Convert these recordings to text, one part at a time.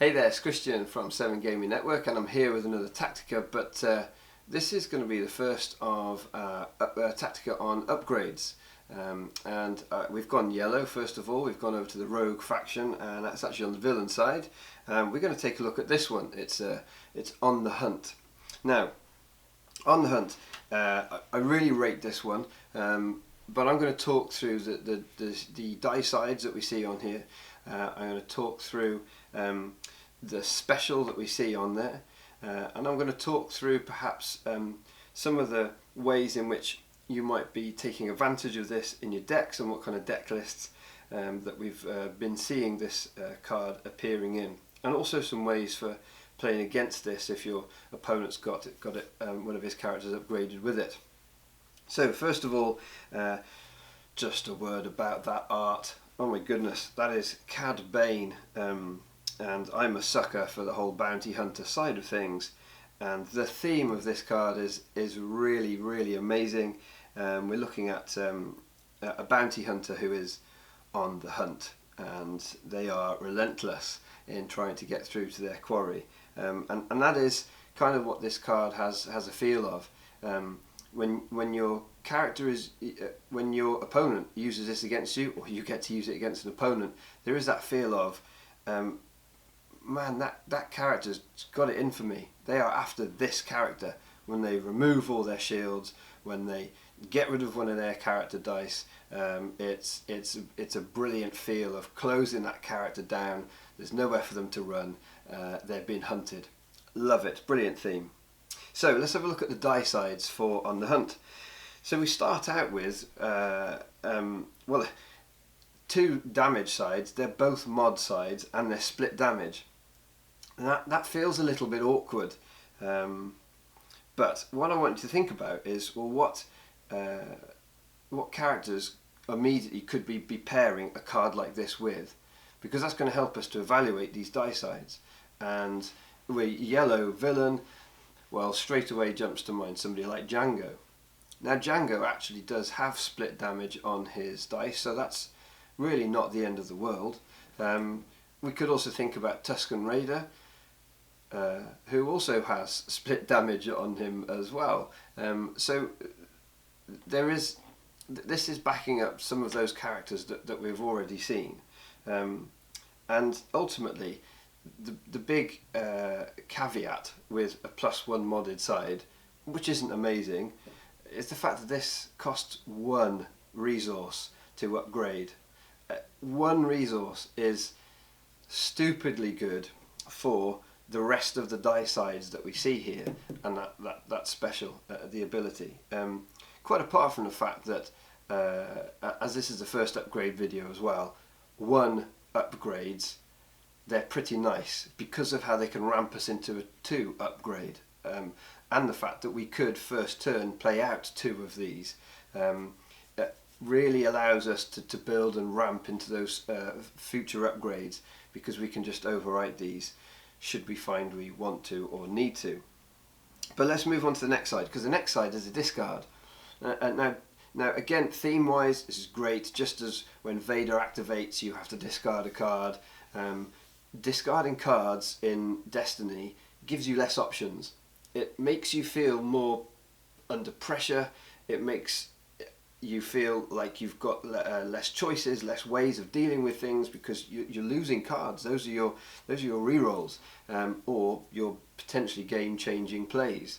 Hey there, it's Christian from 7 Gaming Network, and I'm here with another Tactica, but this is going to be the first of Tactica on upgrades. We've gone yellow first of all. We've gone over to the rogue faction, and that's actually on the villain side. We're going to take a look at this one. It's On the Hunt. Now, On the Hunt, I really rate this one, but I'm going to talk through the die sides that we see on here. I'm going to talk through the special that we see on there, and I'm going to talk through perhaps some of the ways in which you might be taking advantage of this in your decks and what kind of deck lists that we've been seeing this card appearing in, and also some ways for playing against this if your opponent's got one of his characters upgraded with it. So first of all, just a word about that art. Oh my goodness, that is Cad Bane, and I'm a sucker for the whole bounty hunter side of things, and the theme of this card is really amazing. We're looking at a bounty hunter who is on the hunt, and they are relentless in trying to get through to their quarry, and that is kind of what this card has a feel of. When your character is, when your opponent uses this against you, or you get to use it against an opponent, there is that feel of, man, that character's got it in for me. They are after this character. When they remove all their shields, when they get rid of one of their character dice, it's a brilliant feel of closing that character down. There's nowhere for them to run. They're being hunted. Love it. Brilliant theme. So let's have a look at the die sides for On the Hunt. So we start out with well, two damage sides. They're both mod sides and they're split damage. And that feels a little bit awkward. But what I want you to think about is, well, what characters immediately could we be pairing a card like this with? Because that's going to help us to evaluate these die sides. And we're yellow villain. Well, straight away jumps to mind somebody like Django. Now Django actually does have split damage on his dice, so that's really not the end of the world. We could also think about Tusken Raider, who also has split damage on him as well. So this is backing up some of those characters that we've already seen. And ultimately, the big caveat with a +1 modded side, which isn't amazing, is the fact that this costs 1 resource to upgrade. 1 resource is stupidly good for the rest of the die sides that we see here, and that special, the ability. Quite apart from the fact that, as this is the first upgrade video as well, 1 upgrades, they're pretty nice because of how they can ramp us into a 2 upgrade, and the fact that we could first turn play out 2 of these. It really allows us to build and ramp into those future upgrades, because we can just overwrite these should we find we want to or need to. But let's move on to the next side, because the next side is a discard. Now again, theme wise, this is great. Just as when Vader activates, you have to discard a card. Discarding cards in Destiny gives you less options. It makes you feel more under pressure. It makes you feel like you've got less choices, less ways of dealing with things, because you're losing cards. Those are your rerolls, or your potentially game-changing plays.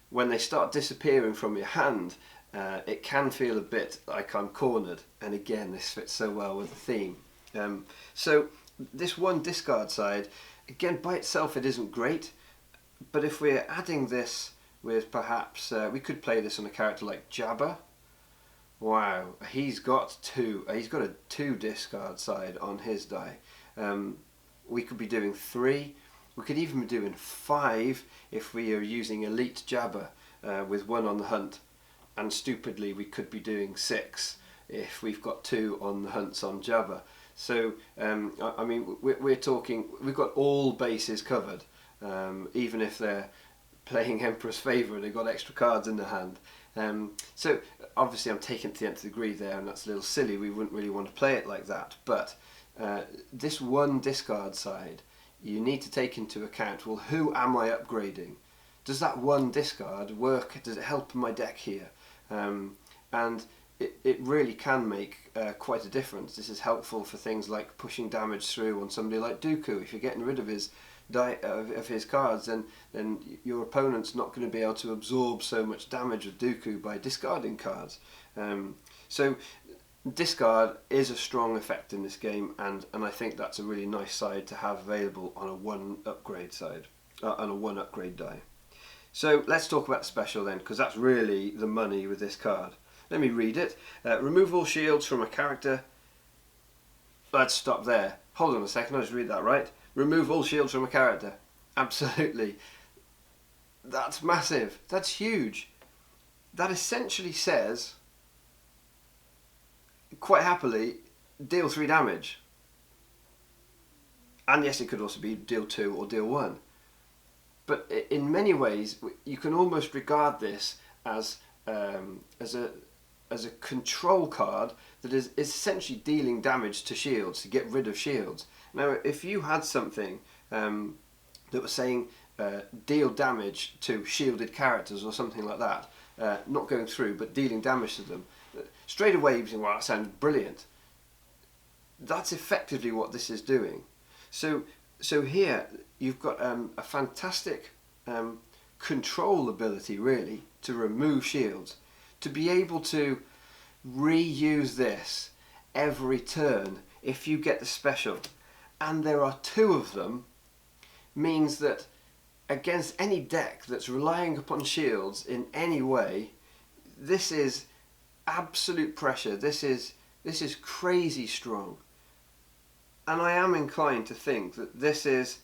When they start disappearing from your hand, it can feel a bit like I'm cornered. And again, this fits so well with the theme. So this 1 discard side, again, by itself it isn't great, but if we're adding this with perhaps, we could play this on a character like Jabba. Wow, he's got a 2 discard side on his die. We could be doing 3, we could even be doing 5 if we are using Elite Jabba with 1 on the hunt, and stupidly we could be doing 6 if we've got 2 on the hunts on Jabba. So I mean, we're talking, we've got all bases covered, even if they're playing Emperor's Favour and they've got extra cards in their hand. So obviously I'm taking it to the nth degree there, and that's a little silly. We wouldn't really want to play it like that, but this 1 discard side you need to take into account, well, who am I upgrading? Does that one discard work? Does it help my deck here? And it really can make quite a difference. This is helpful for things like pushing damage through on somebody like Dooku. If you're getting rid of his cards, then your opponent's not going to be able to absorb so much damage with Dooku by discarding cards. So discard is a strong effect in this game, and I think that's a really nice side to have available on a one upgrade side, on a one upgrade die. So let's talk about special then, because that's really the money with this card. Let me read it. Remove all shields from a character. Let's stop there. Hold on a second, I'll just read that right. Remove all shields from a character. Absolutely. That's massive. That's huge. That essentially says, quite happily, deal 3 damage. And yes, it could also be deal 2 or deal 1. But in many ways, you can almost regard this as a control card that is essentially dealing damage to shields, to get rid of shields. Now, if you had something that was saying deal damage to shielded characters or something like that, not going through but dealing damage to them, straight away you think, well, that sounds brilliant. That's effectively what this is doing. So here you've got a fantastic control ability, really, to remove shields, to be able to reuse this every turn if you get the special, and there are 2 of them, means that against any deck that's relying upon shields in any way, this is absolute pressure. This is crazy strong, and I am inclined to think that this is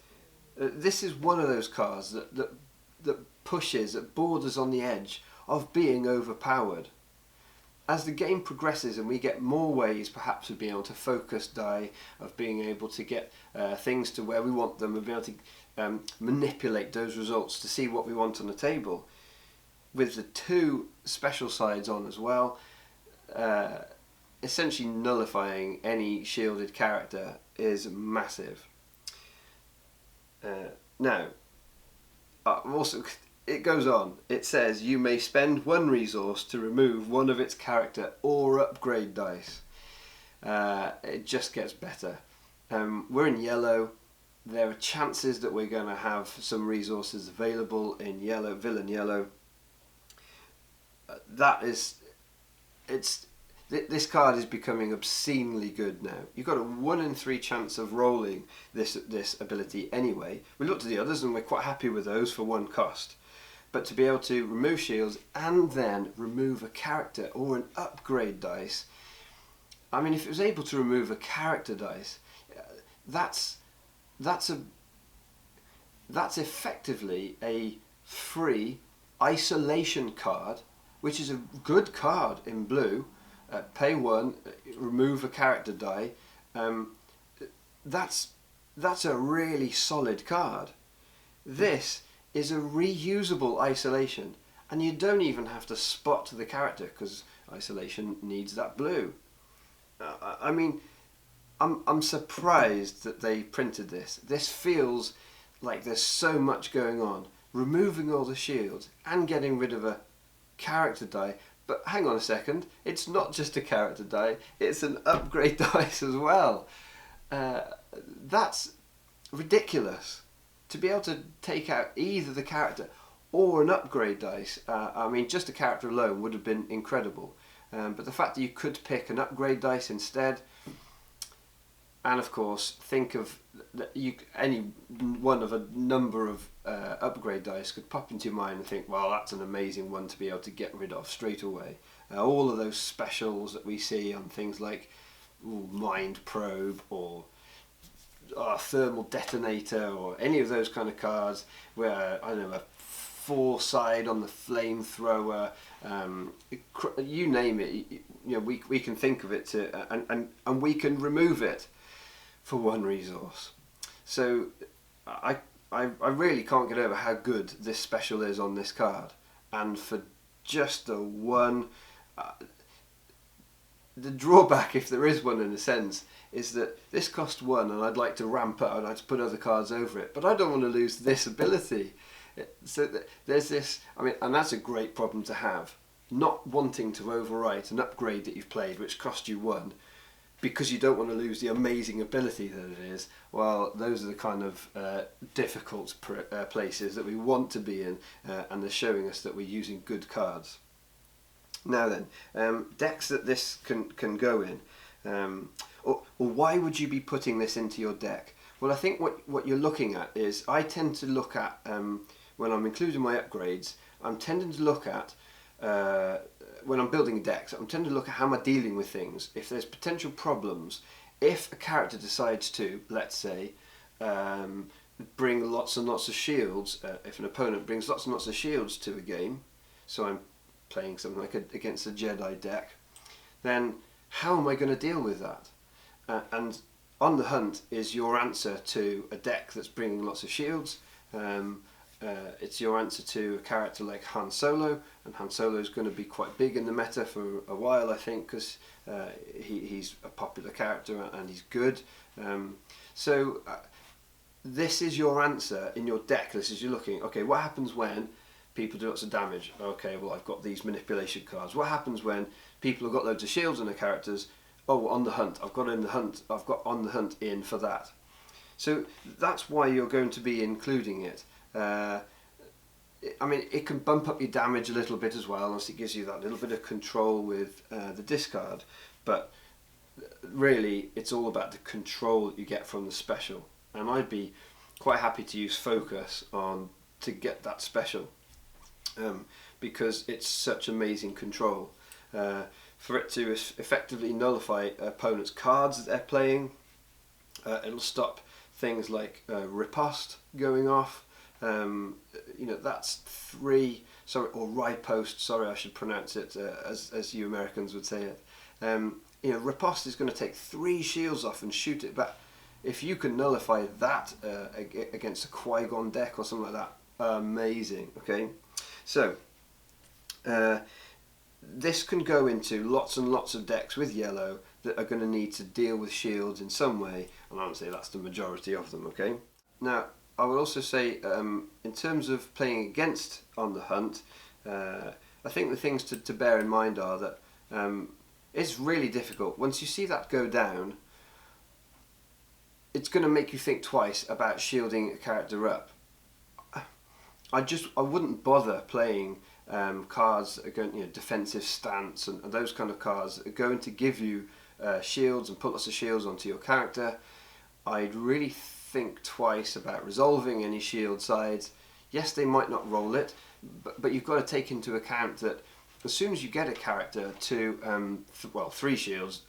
one of those cards that pushes, that borders on the edge of being overpowered. As the game progresses and we get more ways perhaps of being able to focus die, of being able to get things to where we want them, of being able to manipulate those results to see what we want on the table, with the 2 special sides on as well, essentially nullifying any shielded character is massive. Now, also, it goes on. It says you may spend 1 resource to remove one of its character or upgrade dice. It just gets better. We're in yellow. There are chances that we're going to have some resources available in yellow, villain yellow. This card is becoming obscenely good now. You've got a 1 in 3 chance of rolling this ability anyway. We looked at the others and we're quite happy with those for 1 cost. But to be able to remove shields and then remove a character or an upgrade dice, I mean, if it was able to remove a character dice, that's effectively a free isolation card, which is a good card in blue. Pay 1, remove a character die. That's a really solid card. This is a reusable isolation, and you don't even have to spot the character because isolation needs that blue. I mean, I'm surprised that they printed this. This feels like there's so much going on. Removing all the shields and getting rid of a character die. But hang on a second, it's not just a character die, it's an upgrade dice as well. That's ridiculous. To be able to take out either the character or an upgrade dice, I mean, just a character alone would have been incredible. But the fact that you could pick an upgrade dice instead, and of course think of any one of a number of upgrade dice could pop into your mind and think, well, that's an amazing one to be able to get rid of straight away. All of those specials that we see on things like Mind Probe or Thermal Detonator or any of those kind of cards where, I don't know, a 4-side on the flamethrower, you name it, we can think of it and we can remove it for 1 resource. So I really can't get over how good this special is on this card, and for just the 1, the drawback, if there is one in a sense, is that this costs 1 and I'd like to ramp up, I'd like to put other cards over it, but I don't want to lose this ability. So there's this, I mean, and that's a great problem to have, not wanting to overwrite an upgrade that you've played which cost you 1 because you don't want to lose the amazing ability that it is. Well, those are the kind of difficult places that we want to be in, and they're showing us that we're using good cards. Now then, decks that this can go in, or why would you be putting this into your deck? Well, I think what you're looking at is, I tend to look at, when I'm including my upgrades, I'm tending to look at, when I'm building decks, I'm tending to look at how am I dealing with things. If there's potential problems, if a character decides to, let's say, bring lots and lots of shields, if an opponent brings lots and lots of shields to a game, so I'm playing something like against a Jedi deck, then how am I going to deal with that? And On the Hunt is your answer to a deck that's bringing lots of shields. It's your answer to a character like Han Solo, and Han Solo is going to be quite big in the meta for a while, I think, because he's a popular character and he's good. This is your answer in your deck. This is you're looking, okay, what happens when people do lots of damage? Okay, well, I've got these manipulation cards. What happens when people have got loads of shields on their characters? Oh, On the Hunt. I've got On the Hunt in for that. So that's why you're going to be including it. I mean, it can bump up your damage a little bit as well, as it gives you that little bit of control with the discard, but really it's all about the control that you get from the special, and I'd be quite happy to use focus to get that special, because it's such amazing control. For it to effectively nullify opponents' cards that they're playing, it'll stop things like riposte going off. That's 3, or riposte, sorry, I should pronounce it as you Americans would say it. Riposte is going to take 3 shields off and shoot it back. If you can nullify that against a Qui-Gon deck or something like that, amazing. Okay, so this can go into lots and lots of decks with yellow that are going to need to deal with shields in some way, and I would say that's the majority of them. Okay, now I would also say, in terms of playing against On the Hunt, I think the things to bear in mind are that it's really difficult. Once you see that go down, it's going to make you think twice about shielding a character up. I wouldn't bother playing cards that are going, defensive stance and those kind of cards that are going to give you shields and put lots of shields onto your character. I'd really think twice about resolving any shield sides. Yes, they might not roll it, but you've got to take into account that as soon as you get a character to 3 shields,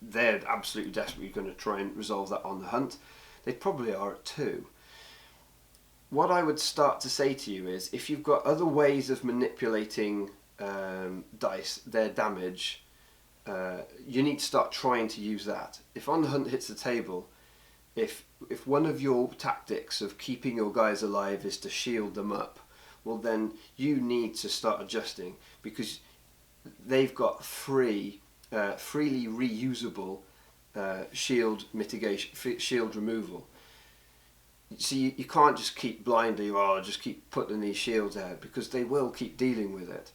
they're absolutely desperately going to try and resolve that On the Hunt. They probably are at 2. What I would start to say to you is, if you've got other ways of manipulating dice, their damage, you need to start trying to use that. If On the Hunt hits the table, if one of your tactics of keeping your guys alive is to shield them up, well then you need to start adjusting, because they've got 3 freely reusable shield mitigation, shield removal. So you can't just keep blindly, just keep putting these shields out, because they will keep dealing with it.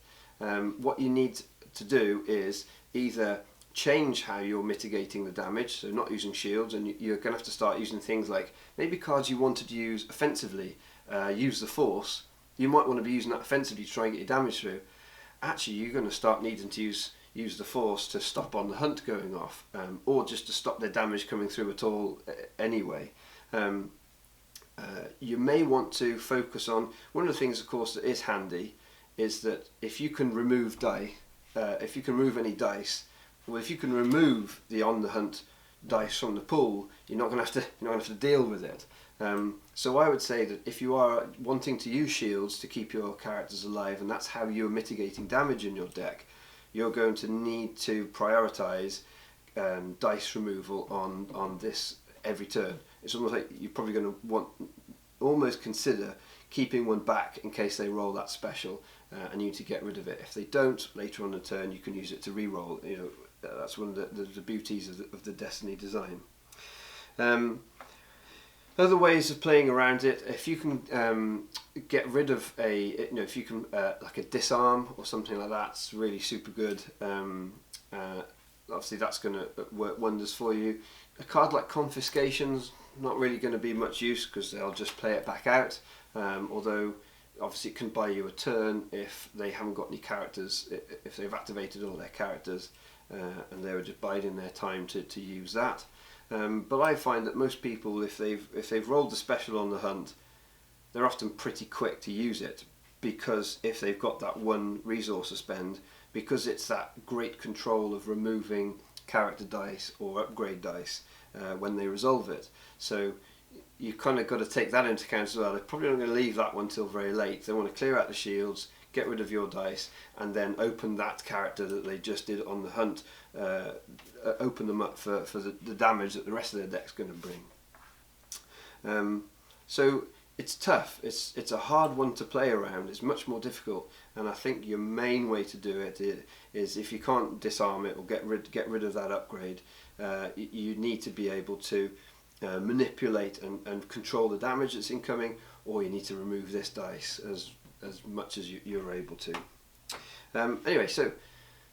What you need to do is either change how you're mitigating the damage, so not using shields, and you're going to have to start using things like, maybe cards you wanted to use offensively, use the Force, you might want to be using that offensively to try and get your damage through. Actually, you're going to start needing to use the Force to stop On the Hunt going off, or just to stop their damage coming through at all anyway. You may want to focus on, one of the things of course that is handy is that if you can remove if you can remove any dice, well, if you can remove the On the Hunt dice from the pool, you're not going to have to deal with it. So I would say that if you are wanting to use shields to keep your characters alive, and that's how you're mitigating damage in your deck, you're going to need to prioritise dice removal on this every turn. It's almost like you're probably going to almost consider keeping one back in case they roll that special, and you need to get rid of it. If they don't, later on in the turn you can use it to re-roll, That's one of the beauties of the Destiny design. Other ways of playing around it, if you can get rid of if you can like a disarm or something like that, it's really super good. Obviously that's going to work wonders for you. A card like Confiscation's not really going to be much use because they'll just play it back out, although obviously it can buy you a turn if they haven't got any characters, if they've activated all their characters and they were just biding their time to use that. But I find that most people, if they've rolled the special on the hunt, they're often pretty quick to use it, because if they've got that one resource to spend, because it's that great control of removing character dice or upgrade dice when they resolve it. So you kind of got to take that into account as well. They're probably not going to leave that one till very late. They want to clear out the shields, get rid of your dice, and then open that character that they just did on the hunt, open them up for the damage that the rest of their deck's going to bring. So it's tough. It's a hard one to play around. It's much more difficult, and I think your main way to do it is if you can't disarm it or get rid of that upgrade, you need to be able to manipulate and control the damage that's incoming, or you need to remove this dice as much as you're able to. Anyway, so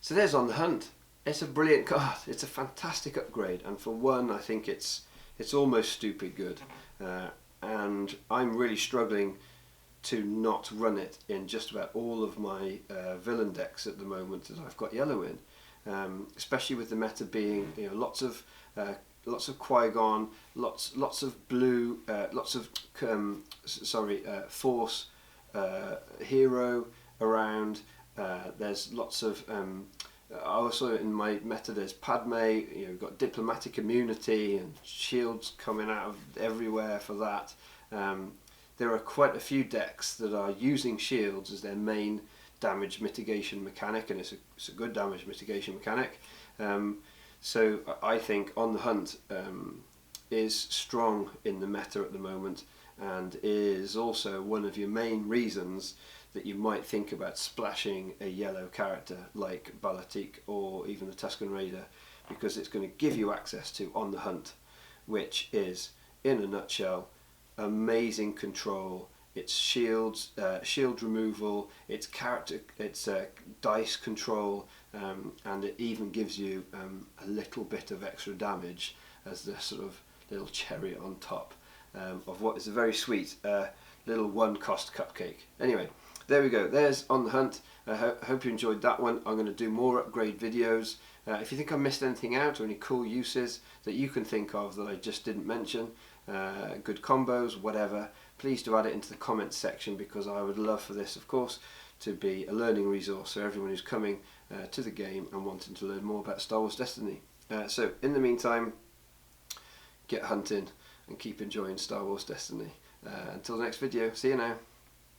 there's On the Hunt. It's a brilliant card. It's a fantastic upgrade, and for one, I think it's almost stupid good. And I'm really struggling to not run it in just about all of my villain decks at the moment that I've got yellow in, especially with the meta being lots of Qui-Gon, lots of blue, lots of Force hero around. There's lots of also in my meta there's Padme. You've got diplomatic immunity and shields coming out of everywhere for that. There are quite a few decks that are using shields as their main damage mitigation mechanic, and it's a good damage mitigation mechanic. So I think On the Hunt is strong in the meta at the moment, and is also one of your main reasons that you might think about splashing a yellow character like Balatik or even the Tusken Raider, because it's going to give you access to On the Hunt, which is, in a nutshell, amazing control. It's shields, shield removal, it's dice control, and it even gives you a little bit of extra damage as the sort of little cherry on top of what is a very sweet little one-cost cupcake. Anyway, there we go. There's On the Hunt. I hope you enjoyed that one. I'm going to do more upgrade videos. If you think I missed anything out, or any cool uses that you can think of that I just didn't mention, good combos, whatever, please do add it into the comments section, because I would love for this, of course, to be a learning resource for everyone who's coming to the game and wanting to learn more about Star Wars Destiny. So in the meantime, get hunting and keep enjoying Star Wars Destiny. Until the next video, see you now.